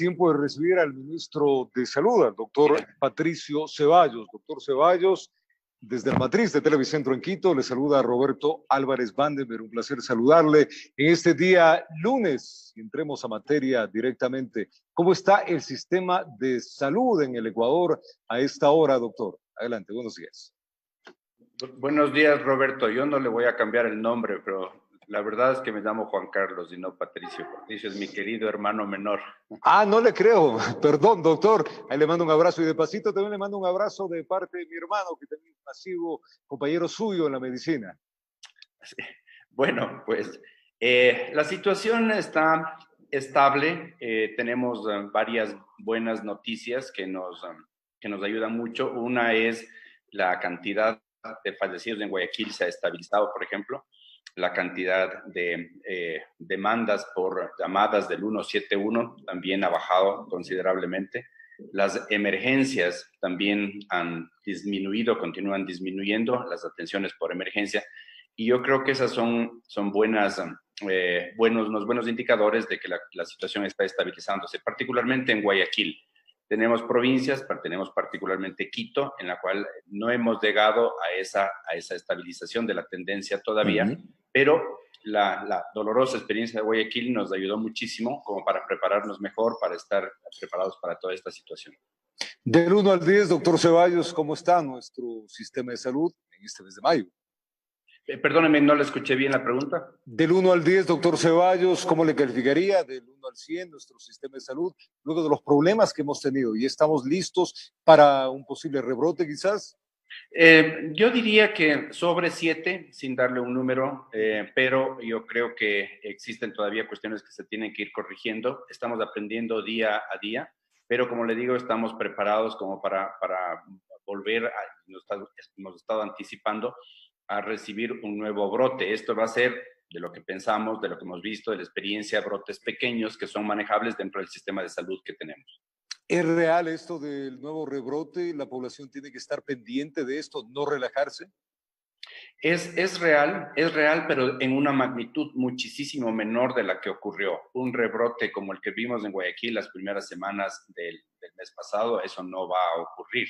tiempo de recibir al ministro de Salud, al doctor Patricio Ceballos. Doctor Ceballos, desde el Matriz de Televicentro en Quito, le saluda a Roberto Álvarez Vandenberg. Un placer saludarle en este día lunes. Entremos a materia directamente. ¿Cómo está el sistema de salud en el Ecuador a esta hora, doctor? Adelante, buenos días. Buenos días, Roberto. Yo no le voy a cambiar el nombre, pero la verdad es que me llamo Juan Carlos y no Patricio. Patricio es mi querido hermano menor. Ah, no le creo. Perdón, doctor. Ahí le mando un abrazo y de pasito también le mando un abrazo de parte de mi hermano, que también es un masivo compañero suyo en la medicina. Sí. Bueno, pues la situación está estable. Tenemos varias buenas noticias que nos ayudan mucho. Una es la cantidad de fallecidos en Guayaquil se ha estabilizado, por ejemplo. La cantidad de demandas por llamadas del 171 también ha bajado considerablemente. Las emergencias también han disminuido, continúan disminuyendo las atenciones por emergencia. Y yo creo que esas son unos buenos indicadores de que la situación está estabilizándose, particularmente en Guayaquil. Tenemos provincias, tenemos particularmente Quito, en la cual no hemos llegado a esa estabilización de la tendencia todavía, pero la dolorosa experiencia de Guayaquil nos ayudó muchísimo como para prepararnos mejor, para estar preparados para toda esta situación. Del 1 al 10, doctor Ceballos, ¿cómo está nuestro sistema de salud en este mes de mayo? Perdóneme, no le escuché bien la pregunta. Del 1 al 10, doctor Ceballos, ¿cómo le calificaría? Del 1 al 100, nuestro sistema de salud, luego de los problemas que hemos tenido, ¿y estamos listos para un posible rebrote quizás? Yo diría que sobre 7, sin darle un número, pero yo creo que existen todavía cuestiones que se tienen que ir corrigiendo. Estamos aprendiendo día a día, pero como le digo, estamos preparados como para volver, hemos estado anticipando a recibir un nuevo brote. Esto va a ser, de lo que pensamos, de lo que hemos visto, de la experiencia, brotes pequeños que son manejables dentro del sistema de salud que tenemos. ¿Es real esto del nuevo rebrote? ¿La población tiene que estar pendiente de esto, no relajarse? Es real, pero en una magnitud muchísimo menor de la que ocurrió. Un rebrote como el que vimos en Guayaquil las primeras semanas del mes pasado, eso no va a ocurrir.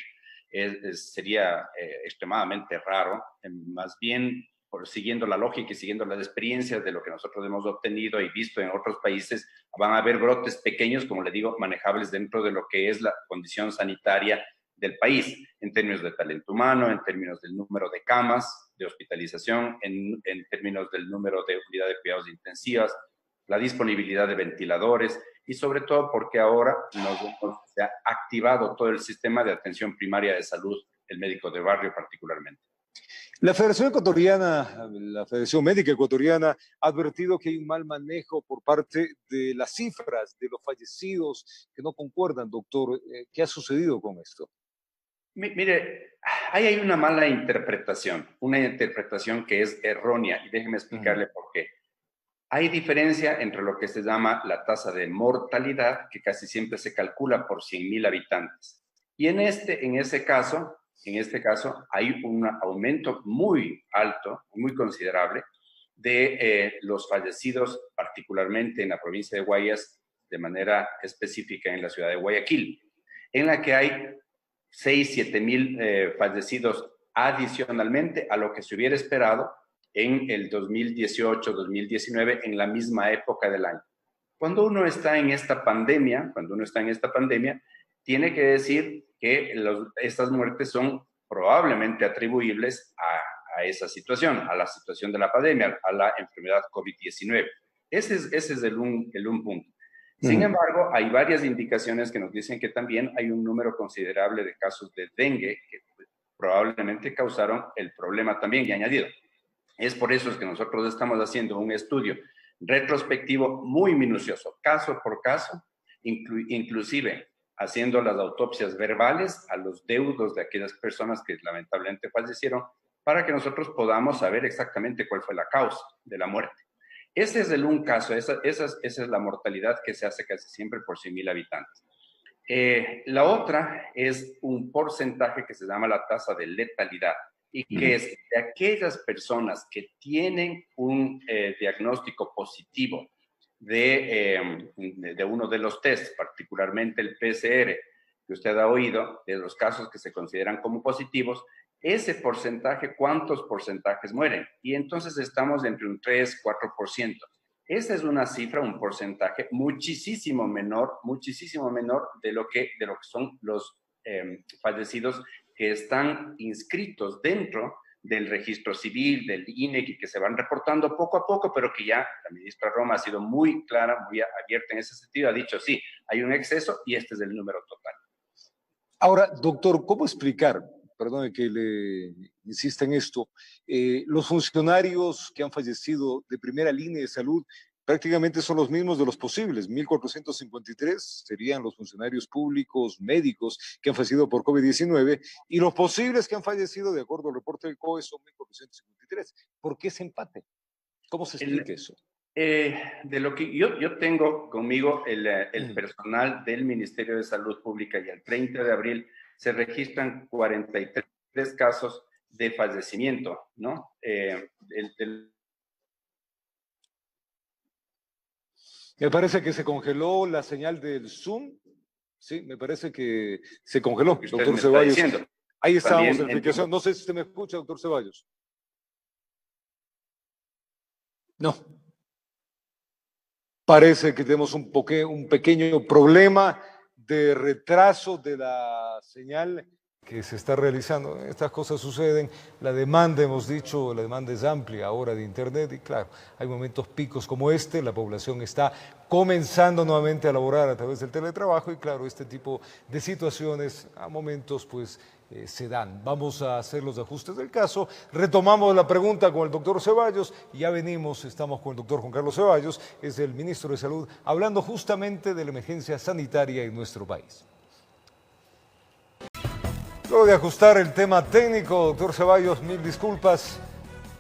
Sería extremadamente raro. Más bien, siguiendo la lógica y siguiendo las experiencias de lo que nosotros hemos obtenido y visto en otros países, van a haber brotes pequeños, como le digo, manejables dentro de lo que es la condición sanitaria del país, en términos de talento humano, en términos del número de camas de hospitalización, en términos del número de unidades de cuidados intensivas, la disponibilidad de ventiladores y sobre todo porque ahora se ha activado todo el sistema de atención primaria de salud, el médico de barrio particularmente. La Federación Ecuatoriana, la Federación Médica Ecuatoriana ha advertido que hay un mal manejo por parte de las cifras de los fallecidos que no concuerdan, doctor. ¿Qué ha sucedido con esto? Mire, ahí hay una mala interpretación, una interpretación que es errónea, y déjeme explicarle por qué. Hay diferencia entre lo que se llama la tasa de mortalidad, que casi siempre se calcula por 100.000 habitantes. Y en este caso, hay un aumento muy alto, muy considerable, de los fallecidos, particularmente en la provincia de Guayas, de manera específica en la ciudad de Guayaquil, en la que hay 6.000-7.000 fallecidos adicionalmente a lo que se hubiera esperado en el 2018-2019, en la misma época del año. Cuando uno está en esta pandemia, tiene que decir que estas muertes son probablemente atribuibles a esa situación, a la situación de la pandemia, a la enfermedad COVID-19. Ese es el un punto. Sin embargo, hay varias indicaciones que nos dicen que también hay un número considerable de casos de dengue que probablemente causaron el problema también y añadido. Es por eso que nosotros estamos haciendo un estudio retrospectivo muy minucioso, caso por caso, inclusive haciendo las autopsias verbales a los deudos de aquellas personas que lamentablemente fallecieron, para que nosotros podamos saber exactamente cuál fue la causa de la muerte. Ese es un caso, esa es la mortalidad que se hace casi siempre por 100.000 habitantes. La otra es un porcentaje que se llama la tasa de letalidad, y que es de aquellas personas que tienen un diagnóstico positivo de uno de los tests, particularmente el PCR, que usted ha oído, de los casos que se consideran como positivos, ese porcentaje, ¿cuántos porcentajes mueren? Y entonces estamos entre un 3-4%. Esa es una cifra, un porcentaje muchísimo menor de lo que son los fallecidos que están inscritos dentro del registro civil, del INEC, que se van reportando poco a poco, pero que ya la ministra Roma ha sido muy clara, muy abierta en ese sentido, ha dicho, sí, hay un exceso y este es el número total. Ahora, doctor, ¿cómo explicar? Perdone que le insista en esto. Los funcionarios que han fallecido de primera línea de salud prácticamente son los mismos de los posibles. 1.453 serían los funcionarios públicos, médicos que han fallecido por COVID-19 y los posibles que han fallecido, de acuerdo al reporte del COE, son 1.453. ¿Por qué ese empate? ¿Cómo se explica eso? De lo que yo tengo conmigo el personal del Ministerio de Salud Pública y el 30 de abril se registran 43 casos de fallecimiento, ¿no? Me parece que se congeló la señal del Zoom. Sí, me parece que se congeló, doctor Ceballos. Ahí estábamos en la explicación. No sé si usted me escucha, doctor Ceballos. No. Parece que tenemos un pequeño problema de retraso de la señal que se está realizando. Estas cosas suceden, la demanda, hemos dicho, la demanda es amplia ahora de Internet y claro, hay momentos picos como este, la población está comenzando nuevamente a laborar a través del teletrabajo y claro, este tipo de situaciones a momentos pues se dan. Vamos a hacer los ajustes del caso, retomamos la pregunta con el doctor Ceballos y ya venimos, estamos con el doctor Juan Carlos Ceballos, es el ministro de Salud, hablando justamente de la emergencia sanitaria en nuestro país. Luego de ajustar el tema técnico, doctor Ceballos, mil disculpas.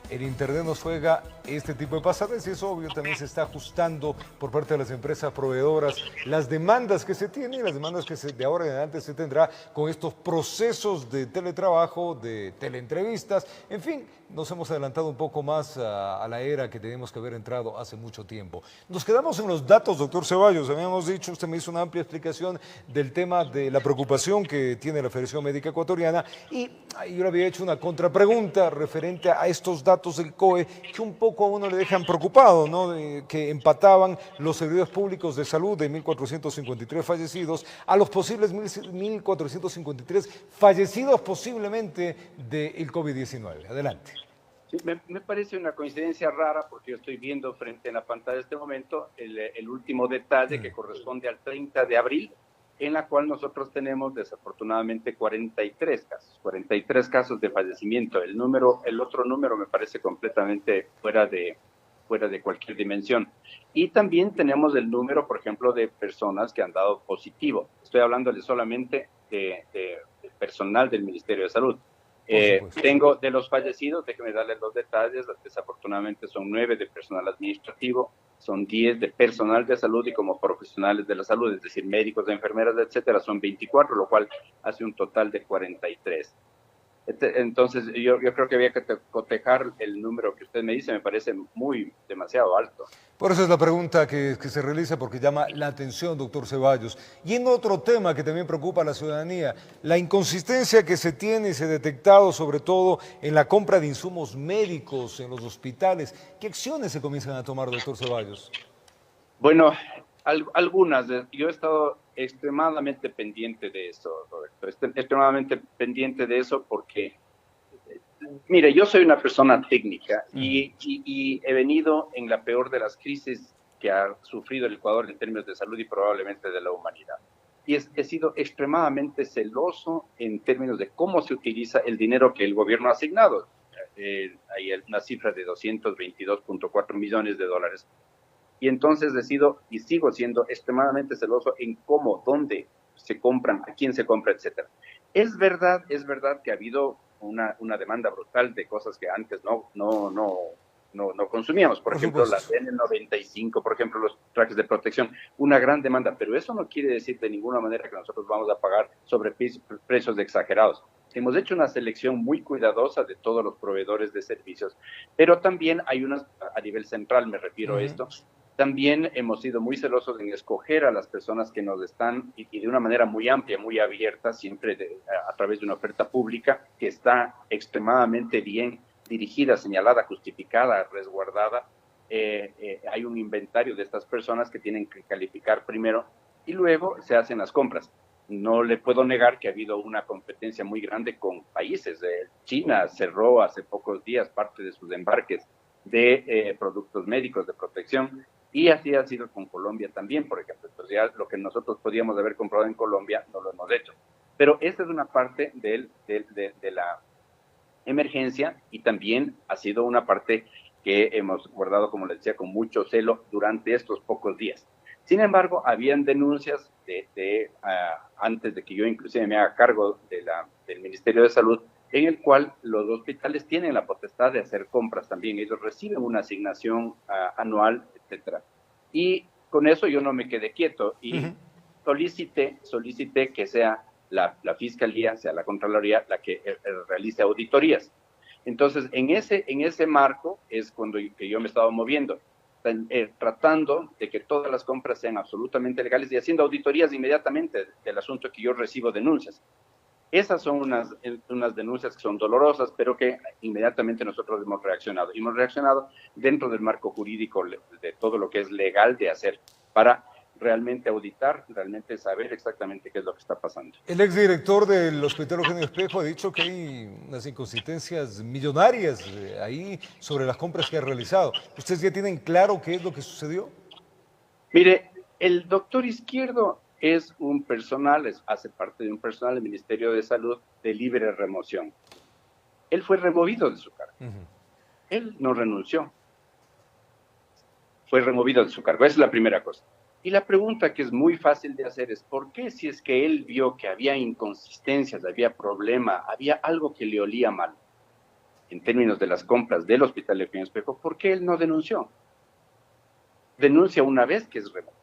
El Internet nos juega este tipo de pasadas y es obvio, también se está ajustando por parte de las empresas proveedoras las demandas que se tienen y las demandas que de ahora en adelante se tendrá con estos procesos de teletrabajo, de teleentrevistas, en fin, nos hemos adelantado un poco más a la era que tenemos que haber entrado hace mucho tiempo. Nos quedamos en los datos, doctor Ceballos, habíamos dicho, usted me hizo una amplia explicación del tema de la preocupación que tiene la Federación Médica Ecuatoriana y yo le había hecho una contrapregunta referente a estos datos del COE que un poco a uno le dejan preocupado, ¿no? Que empataban los servidores públicos de salud de 1.453 fallecidos a los posibles 1.453 fallecidos posiblemente del COVID-19. Adelante. Sí, me parece una coincidencia rara porque yo estoy viendo frente a la pantalla de este momento el último detalle que corresponde al 30 de abril, en la cual nosotros tenemos desafortunadamente 43 casos de fallecimiento. El otro número me parece completamente fuera de cualquier dimensión. Y también tenemos el número, por ejemplo, de personas que han dado positivo. Estoy hablándole solamente de personal del Ministerio de Salud. Tengo de los fallecidos, déjenme darles los detalles, desafortunadamente son 9 de personal administrativo, son 10 de personal de salud y como profesionales de la salud, es decir, médicos, enfermeras, etcétera, son 24, lo cual hace un total de 43. Entonces, yo creo que había que cotejar el número que usted me dice, me parece demasiado alto. Por eso es la pregunta que se realiza porque llama la atención, doctor Ceballos. Y en otro tema que también preocupa a la ciudadanía, la inconsistencia que se tiene y se ha detectado sobre todo en la compra de insumos médicos en los hospitales. ¿Qué acciones se comienzan a tomar, doctor Ceballos? Bueno, algunas. Yo he estado extremadamente pendiente de eso, Roberto. Extremadamente pendiente de eso porque, mire, yo soy una persona técnica y he venido en la peor de las crisis que ha sufrido el Ecuador en términos de salud y probablemente de la humanidad. Y he sido extremadamente celoso en términos de cómo se utiliza el dinero que el gobierno ha asignado. Hay una cifra de 222.4 millones de dólares. Y entonces he sido y sigo siendo extremadamente celoso en cómo, dónde se compran, a quién se compra, etc. Es verdad que ha habido una demanda brutal de cosas que antes no consumíamos. Por ejemplo, las N95, por ejemplo, los trajes de protección, una gran demanda. Pero eso no quiere decir de ninguna manera que nosotros vamos a pagar sobre precios exagerados. Hemos hecho una selección muy cuidadosa de todos los proveedores de servicios, pero también hay unas, a nivel central me refiero a esto, También hemos sido muy celosos en escoger a las personas que nos están, y de una manera muy amplia, muy abierta, siempre a través de una oferta pública que está extremadamente bien dirigida, señalada, justificada, resguardada. Hay un inventario de estas personas que tienen que calificar primero y luego se hacen las compras. No le puedo negar que ha habido una competencia muy grande con países. China cerró hace pocos días parte de sus embarques de productos médicos de protección, y así ha sido con Colombia también, por ejemplo. Entonces ya lo que nosotros podíamos haber comprado en Colombia no lo hemos hecho. Pero esta es una parte de la emergencia, y también ha sido una parte que hemos guardado, como les decía, con mucho celo durante estos pocos días. Sin embargo, habían denuncias antes de que yo inclusive me haga cargo del Ministerio de Salud, en el cual los hospitales tienen la potestad de hacer compras también. Ellos reciben una asignación anual, etcétera. Y con eso yo no me quedé quieto y solicité que sea la Fiscalía, sea la Contraloría, la que realice auditorías. Entonces, en ese marco es cuando que yo me estaba moviendo, tratando de que todas las compras sean absolutamente legales y haciendo auditorías inmediatamente del asunto que yo recibo denuncias. Esas son unas denuncias que son dolorosas, pero que inmediatamente nosotros hemos reaccionado. Y hemos reaccionado dentro del marco jurídico de todo lo que es legal de hacer para realmente auditar, realmente saber exactamente qué es lo que está pasando. El exdirector del Hospital Eugenio Espejo ha dicho que hay unas inconsistencias millonarias ahí sobre las compras que ha realizado. ¿Ustedes ya tienen claro qué es lo que sucedió? Mire, el doctor Izquierdo es un personal, hace parte de un personal del Ministerio de Salud de libre remoción. Él fue removido de su cargo. Él no renunció. Fue removido de su cargo. Esa es la primera cosa. Y la pregunta que es muy fácil de hacer es, ¿por qué si es que él vio que había inconsistencias, había problema, había algo que le olía mal en términos de las compras del Hospital Eugenio Espejo, por qué él no denunció? Denuncia una vez que es removido.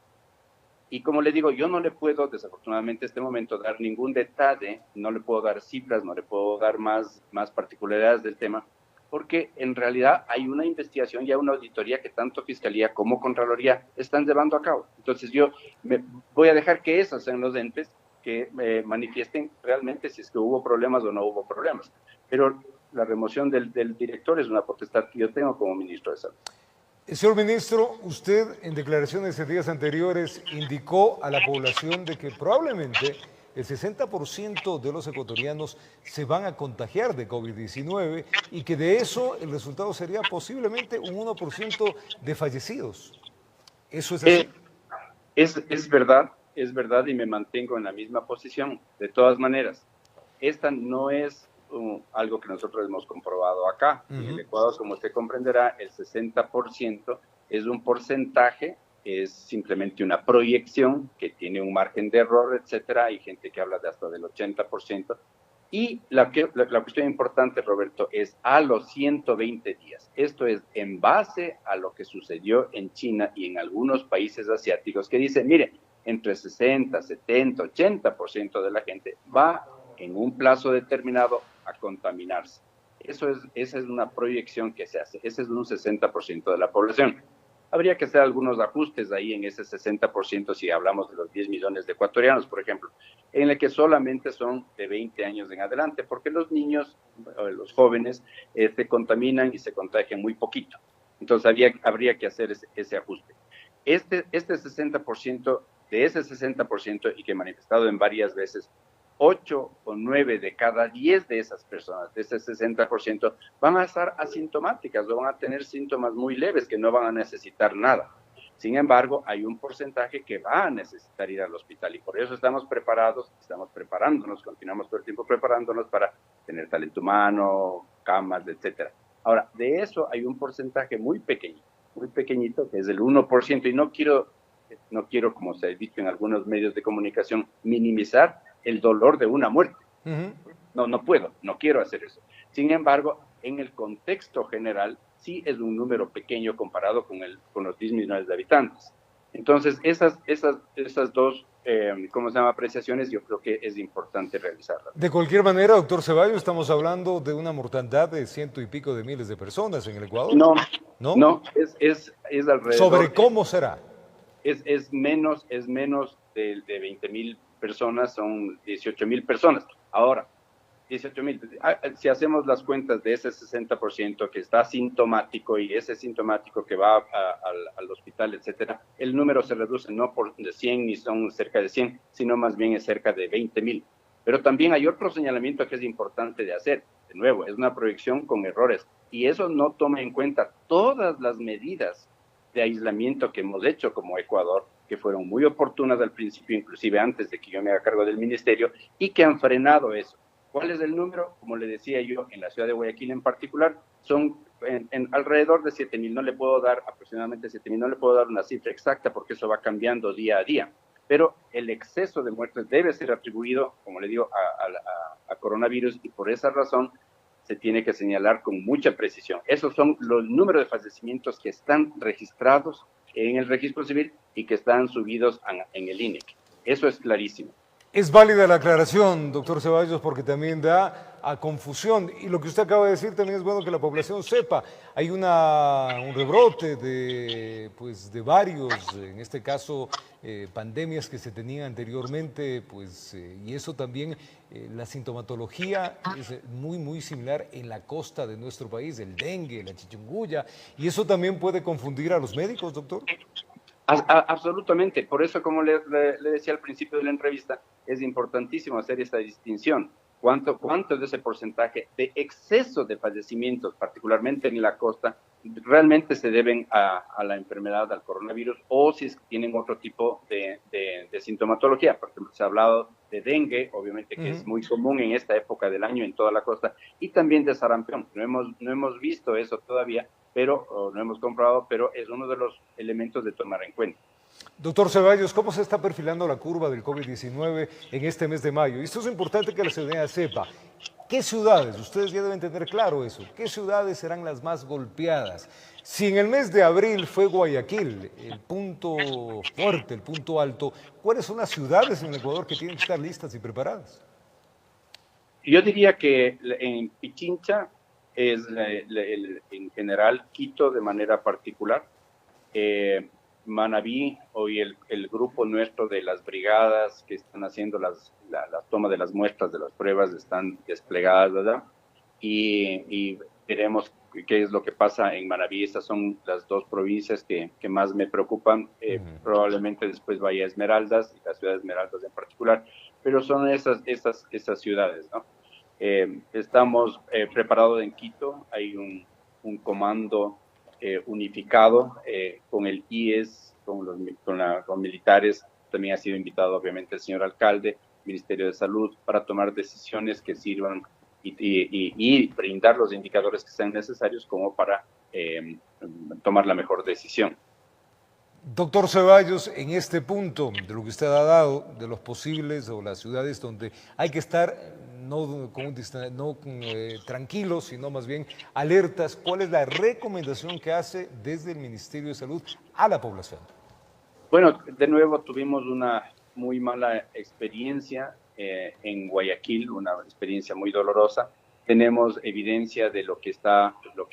Y como le digo, yo no le puedo, desafortunadamente, en este momento dar ningún detalle, no le puedo dar cifras, no le puedo dar más particularidades del tema, porque en realidad hay una investigación y hay una auditoría que tanto Fiscalía como Contraloría están llevando a cabo. Entonces yo voy a dejar que esos sean los entes que manifiesten realmente si es que hubo problemas o no hubo problemas. Pero la remoción del director es una potestad que yo tengo como ministro de Salud. Señor ministro, usted en declaraciones en días anteriores indicó a la población de que probablemente el 60% de los ecuatorianos se van a contagiar de COVID-19 y que de eso el resultado sería posiblemente un 1% de fallecidos. ¿Eso es así? Es verdad y me mantengo en la misma posición. De todas maneras, esta no es algo que nosotros hemos comprobado acá. En el Ecuador, como usted comprenderá, el 60% es un porcentaje, es simplemente una proyección que tiene un margen de error, etcétera. Hay gente que habla de hasta del 80%. Y la cuestión importante, Roberto, es a los 120 días. Esto es en base a lo que sucedió en China y en algunos países asiáticos que dicen, mire, entre 60, 70, 80% de la gente va en un plazo determinado a contaminarse. Esa es una proyección que se hace. Ese es un 60% de la población. Habría que hacer algunos ajustes ahí en ese 60% si hablamos de los 10 millones de ecuatorianos, por ejemplo, en el que solamente son de 20 años en adelante, porque los niños, los jóvenes, se contaminan y se contagian muy poquito. Entonces habría que hacer ese ajuste. Este 60%, de ese 60% y que he manifestado en varias veces, 8 o 9 de cada 10 de esas personas, de ese 60%, van a estar asintomáticas o van a tener síntomas muy leves que no van a necesitar nada. Sin embargo, hay un porcentaje que va a necesitar ir al hospital y por eso estamos preparados, estamos preparándonos, continuamos todo el tiempo preparándonos para tener talento humano, camas, etcétera. Ahora, de eso hay un porcentaje muy pequeñito, que es el 1%, y no quiero, como se ha dicho en algunos medios de comunicación, minimizar el dolor de una muerte. No puedo, no quiero hacer eso. Sin embargo, en el contexto general, sí es un número pequeño comparado con los 10 millones de habitantes. Entonces, esas dos, ¿cómo se llama? Apreciaciones, yo creo que es importante realizarlas. De cualquier manera, doctor Ceballos, estamos hablando de una mortandad de ciento y pico de miles de personas en el Ecuador, No, ¿no? no, es ¿Sobre alrededor, cómo será? es menos de 20.000 personas, son 18.000 personas. Ahora, 18.000, si hacemos las cuentas de ese 60% que está sintomático y ese sintomático que va al hospital, etcétera, el número se reduce no por de 100 ni son cerca de 100, sino más bien es cerca de 20.000. Pero también hay otro señalamiento que es importante de hacer. De nuevo, es una proyección con errores y eso no toma en cuenta todas las medidas de aislamiento que hemos hecho como Ecuador, que fueron muy oportunas al principio, inclusive antes de que yo me haga cargo del ministerio, y que han frenado eso. ¿Cuál es el número? Como le decía yo, en la ciudad de Guayaquil en particular, son en alrededor de 7.000. No le puedo dar aproximadamente 7.000, no le puedo dar una cifra exacta porque eso va cambiando día a día. Pero el exceso de muertes debe ser atribuido, como le digo, a coronavirus y por esa razón se tiene que señalar con mucha precisión. Esos son los números de fallecimientos que están registrados en el registro civil y que están subidos en el INEC. Eso es clarísimo. Es válida la aclaración, doctor Ceballos, porque también da a confusión. Y lo que usted acaba de decir también es bueno que la población sepa. Hay un rebrote pues, de varios, en este caso, pandemias que se tenían anteriormente, pues, y eso también, la sintomatología es muy similar en la costa de nuestro país, el dengue, la chikungunya, y eso también puede confundir a los médicos, doctor. Absolutamente. Por eso, como le decía al principio de la entrevista, es importantísimo hacer esta distinción. ¿Cuánto de ese porcentaje de exceso de fallecimientos, particularmente en la costa, realmente se deben a la enfermedad, al coronavirus, o si tienen otro tipo de sintomatología? Por ejemplo, se ha hablado de dengue, obviamente que es muy común en esta época del año en toda la costa, y también de sarampión. No hemos visto eso todavía, pero no hemos comprobado, pero es uno de los elementos de tomar en cuenta. Doctor Ceballos, ¿cómo se está perfilando la curva del COVID-19 en este mes de mayo? Y esto es importante que la ciudadanía sepa. ¿Qué ciudades? Ustedes ya deben tener claro eso. ¿Qué ciudades serán las más golpeadas? Si en el mes de abril fue Guayaquil el punto fuerte, el punto alto, ¿cuáles son las ciudades en el Ecuador que tienen que estar listas y preparadas? Yo diría que en Pichincha es en general, Quito de manera particular, Manabí, hoy el grupo nuestro de las brigadas que están haciendo la toma de las muestras de las pruebas están desplegadas, ¿verdad? Y veremos qué es lo que pasa en Manabí. Estas son las dos provincias que más me preocupan. Probablemente después vaya a Esmeraldas, y la ciudad de Esmeraldas en particular, pero son esas ciudades, ¿no? Estamos preparados en Quito, hay un comando unificado con el IES, con militares. También ha sido invitado obviamente el señor alcalde, Ministerio de Salud, para tomar decisiones que sirvan y brindar los indicadores que sean necesarios como para tomar la mejor decisión. Doctor Ceballos, en este punto de lo que usted ha dado, de los posibles o las ciudades donde hay que estar no tranquilos, sino más bien alertas, ¿cuál es la recomendación que hace desde el Ministerio de Salud a la población? Bueno, de nuevo tuvimos una muy mala experiencia en Guayaquil, una experiencia muy dolorosa. Tenemos evidencia de lo que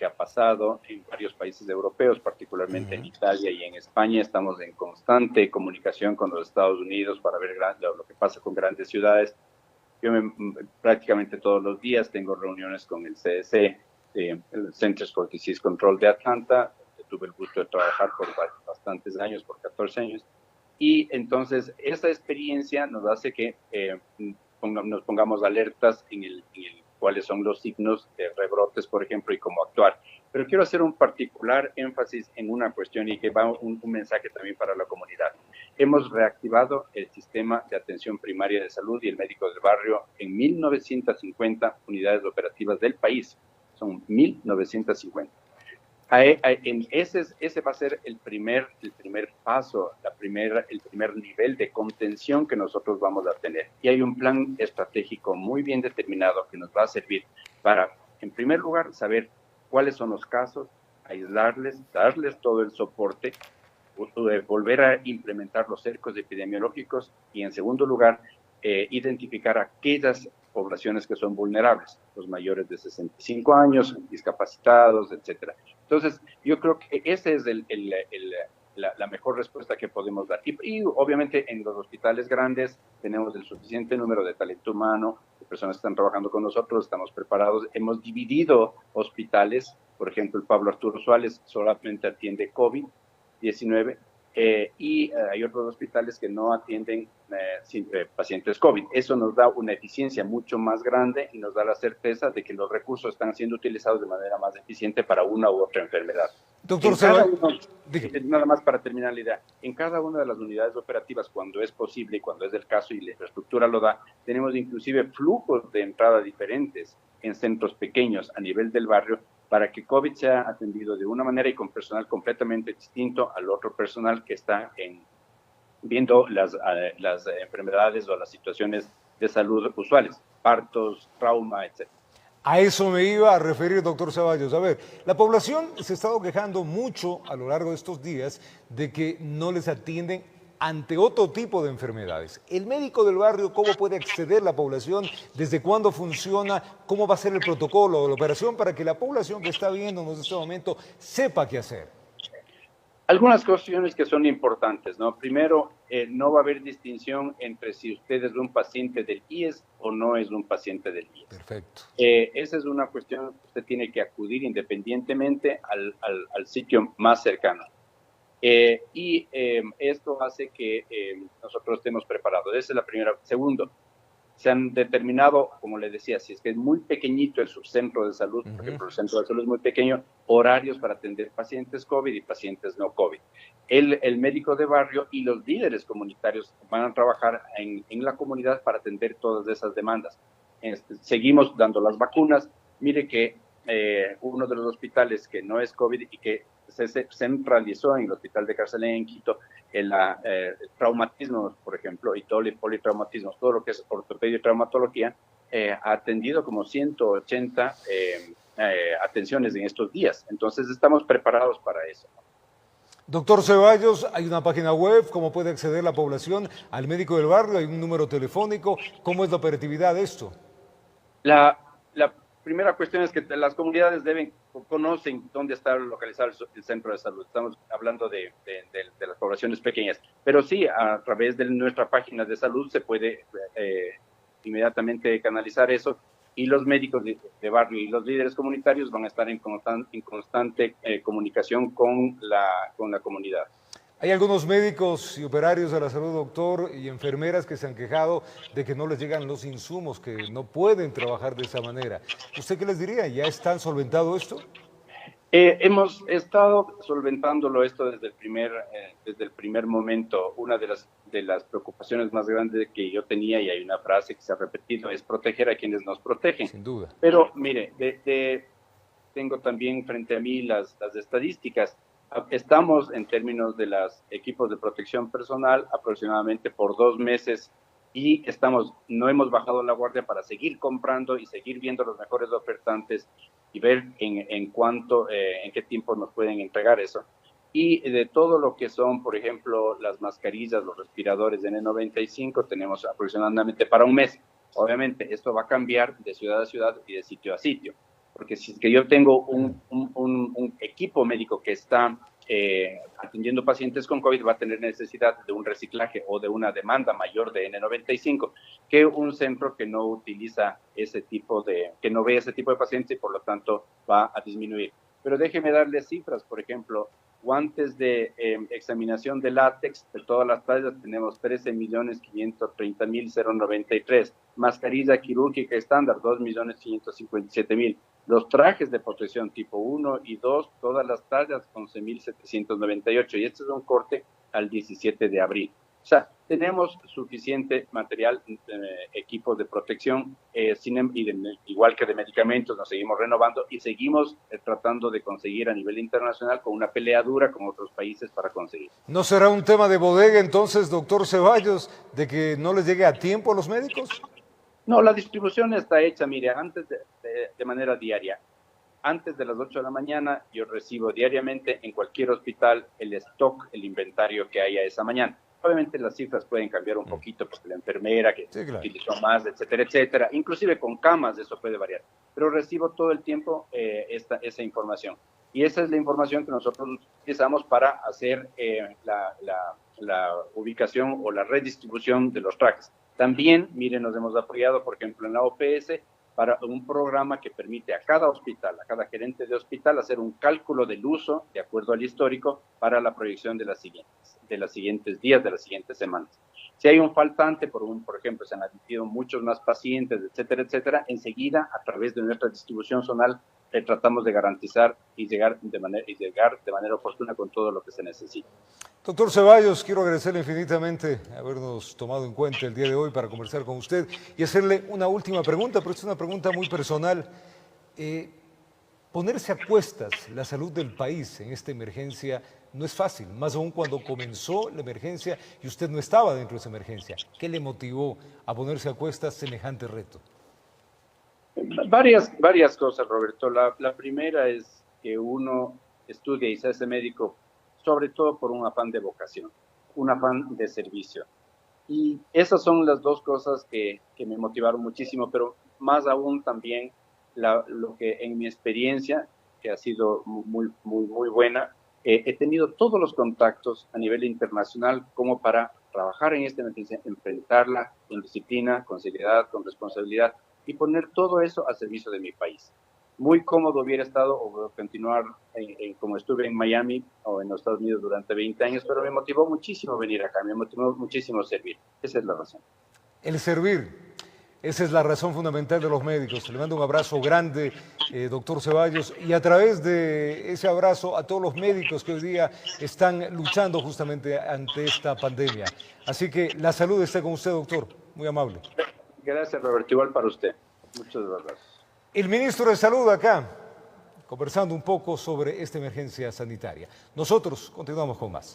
ha pasado en varios países europeos, particularmente en Italia y en España. Estamos en constante comunicación con los Estados Unidos para ver lo que pasa con grandes ciudades. Yo prácticamente todos los días tengo reuniones con el CDC, el Centers for Disease Control de Atlanta. Tuve el gusto de trabajar por bastantes años, por 14 años. Y entonces esa experiencia nos hace que nos pongamos alertas en cuáles son los signos de rebrotes, por ejemplo, y cómo actuar. Pero quiero hacer un particular énfasis en una cuestión y que va un mensaje también para la comunidad. Hemos reactivado el sistema de atención primaria de salud y el médico del barrio en 1.950 unidades operativas del país. Son 1.950. Ese va a ser el primer paso, el primer nivel de contención que nosotros vamos a tener. Y hay un plan estratégico muy bien determinado que nos va a servir para, en primer lugar, saber cuáles son los casos, aislarles, darles todo el soporte volver a implementar los cercos epidemiológicos y, en segundo lugar, identificar aquellas poblaciones que son vulnerables, los mayores de 65 años, discapacitados, etcétera. Entonces, yo creo que esa es la mejor respuesta que podemos dar. Y obviamente en los hospitales grandes tenemos el suficiente número de talento humano, de personas que están trabajando con nosotros, estamos preparados. Hemos dividido hospitales, por ejemplo, el Pablo Arturo Suárez solamente atiende COVID-19 y hay otros hospitales que no atienden pacientes COVID. Eso nos da una eficiencia mucho más grande y nos da la certeza de que los recursos están siendo utilizados de manera más eficiente para una u otra enfermedad. Doctor Ceballos, nada más para terminar la idea, en cada una de las unidades operativas, cuando es posible y cuando es el caso y la infraestructura lo da, tenemos inclusive flujos de entrada diferentes en centros pequeños a nivel del barrio para que COVID sea atendido de una manera y con personal completamente distinto al otro personal que está viendo las enfermedades o las situaciones de salud usuales, partos, trauma, etc. A eso me iba a referir, doctor Ceballos. A ver, la población se ha estado quejando mucho a lo largo de estos días de que no les atienden ante otro tipo de enfermedades. El médico del barrio, ¿cómo puede acceder la población? ¿Desde cuándo funciona? ¿Cómo va a ser el protocolo de la operación para que la población que está viéndonos en este momento sepa qué hacer? Algunas cuestiones que son importantes, ¿no? Primero, no va a haber distinción entre si usted es un paciente del IES o no es un paciente del IES. Perfecto. Esa es una cuestión que usted tiene que acudir independientemente al sitio más cercano. Esto hace que nosotros estemos preparados. Esa es la primera. Segundo, se han determinado, como les decía, si es que es muy pequeñito el subcentro de salud, por ejemplo, el centro de salud es muy pequeño, horarios para atender pacientes COVID y pacientes no COVID. El médico de barrio y los líderes comunitarios van a trabajar en la comunidad para atender todas esas demandas. Seguimos dando las vacunas. Mire que uno de los hospitales que no es COVID y que se centralizó en el hospital de Carcelén en Quito, el traumatismos, por ejemplo, y politraumatismos, todo lo que es ortopedia y traumatología, ha atendido como 180 atenciones en estos días. Entonces estamos preparados para eso. Doctor Ceballos, hay una página web, ¿cómo puede acceder la población al médico del barrio? ¿Hay un número telefónico? ¿Cómo es la operatividad de esto? La primera cuestión es que las comunidades conocen dónde está localizado el centro de salud. Estamos hablando de las poblaciones pequeñas. Pero sí, a través de nuestra página de salud se puede inmediatamente canalizar eso y los médicos de barrio y los líderes comunitarios van a estar en constante comunicación con la comunidad. Hay algunos médicos y operarios de la salud, doctor, y enfermeras que se han quejado de que no les llegan los insumos, que no pueden trabajar de esa manera. ¿Usted qué les diría? ¿Ya están solventado esto? Hemos estado solventándolo esto desde el primer momento. Una de las preocupaciones más grandes que yo tenía, y hay una frase que se ha repetido, es proteger a quienes nos protegen. Sin duda. Pero mire, tengo también frente a mí las estadísticas. Estamos en términos de los equipos de protección personal aproximadamente por 2 meses y no hemos bajado la guardia para seguir comprando y seguir viendo los mejores ofertantes y ver en qué tiempo nos pueden entregar eso. Y de todo lo que son, por ejemplo, las mascarillas, los respiradores de N95, tenemos aproximadamente para 1 mes. Obviamente, esto va a cambiar de ciudad a ciudad y de sitio a sitio. Porque si es que yo tengo un equipo médico que está atendiendo pacientes con COVID, va a tener necesidad de un reciclaje o de una demanda mayor de N95 que un centro que no utiliza que no ve ese tipo de pacientes y por lo tanto va a disminuir. Pero déjeme darles cifras, por ejemplo, guantes de examinación de látex de todas las tallas tenemos 13.530.093, mascarilla quirúrgica estándar 2.557.000. Los trajes de protección tipo 1 y 2, todas las tallas, 11.798. Y este es un corte al 17 de abril. O sea, tenemos suficiente material, equipos de protección, igual que de medicamentos, nos seguimos renovando y seguimos tratando de conseguir a nivel internacional con una pelea dura con otros países para conseguir. ¿No será un tema de bodega entonces, doctor Ceballos, de que no les llegue a tiempo a los médicos? No, la distribución está hecha, mire, antes de manera diaria. antes de las 8 de la mañana yo recibo diariamente en cualquier hospital el stock, el inventario que haya esa mañana. Obviamente las cifras pueden cambiar un poquito porque la enfermera que Sí, claro. utilizó más, etcétera, etcétera. Inclusive con camas eso puede variar. Pero recibo todo el tiempo esa información. Y esa es la información que nosotros utilizamos para hacer la ubicación o la redistribución de los trajes. También, miren, nos hemos apoyado, por ejemplo, en la OPS, para un programa que permite a cada hospital, a cada gerente de hospital, hacer un cálculo del uso, de acuerdo al histórico, para la proyección de los siguientes días, de las siguientes semanas. Si hay un faltante, por ejemplo, se han admitido muchos más pacientes, etcétera, etcétera, enseguida, a través de nuestra distribución zonal, tratamos de garantizar y llegar de manera oportuna con todo lo que se necesita. Doctor Ceballos, quiero agradecerle infinitamente habernos tomado en cuenta el día de hoy para conversar con usted y hacerle una última pregunta, pero es una pregunta muy personal. Ponerse a cuestas la salud del país en esta emergencia no es fácil, más aún cuando comenzó la emergencia y usted no estaba dentro de esa emergencia. ¿Qué le motivó a ponerse a cuestas semejante reto? Varias cosas, Roberto. La primera es que uno estudia y se hace médico sobre todo por un afán de vocación, un afán de servicio. Y esas son las dos cosas que me motivaron muchísimo, pero más aún también lo que en mi experiencia, que ha sido muy buena, he tenido todos los contactos a nivel internacional como para trabajar en esta emergencia, enfrentarla con disciplina, con seriedad, con responsabilidad y poner todo eso al servicio de mi país. Muy cómodo hubiera estado o continuar como estuve en Miami o en los Estados Unidos durante 20 años, pero me motivó muchísimo venir acá, me motivó muchísimo servir. Esa es la razón. El servir, esa es la razón fundamental de los médicos. Le mando un abrazo grande, doctor Ceballos, y a través de ese abrazo a todos los médicos que hoy día están luchando justamente ante esta pandemia. Así que la salud está con usted, doctor. Muy amable. Gracias, Roberto. Igual para usted. Muchas gracias. El ministro de Salud acá, conversando un poco sobre esta emergencia sanitaria. Nosotros continuamos con más.